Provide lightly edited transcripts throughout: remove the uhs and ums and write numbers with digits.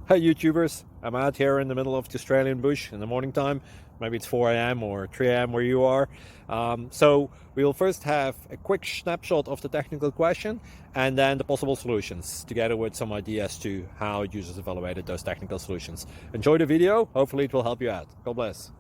Hey YouTubers, I'm out here in the middle of the Australian bush in the morning time. Maybe it's 4 a.m. or 3 a.m. where you are. So we will first have a quick snapshot of the technical question and then the possible solutions, together with some ideas to how users evaluated those technical solutions. Enjoy the video, hopefully it will help you out. God bless.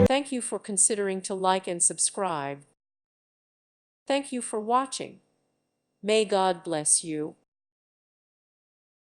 Thank you for considering to like and subscribe. Thank you for watching. May God bless you.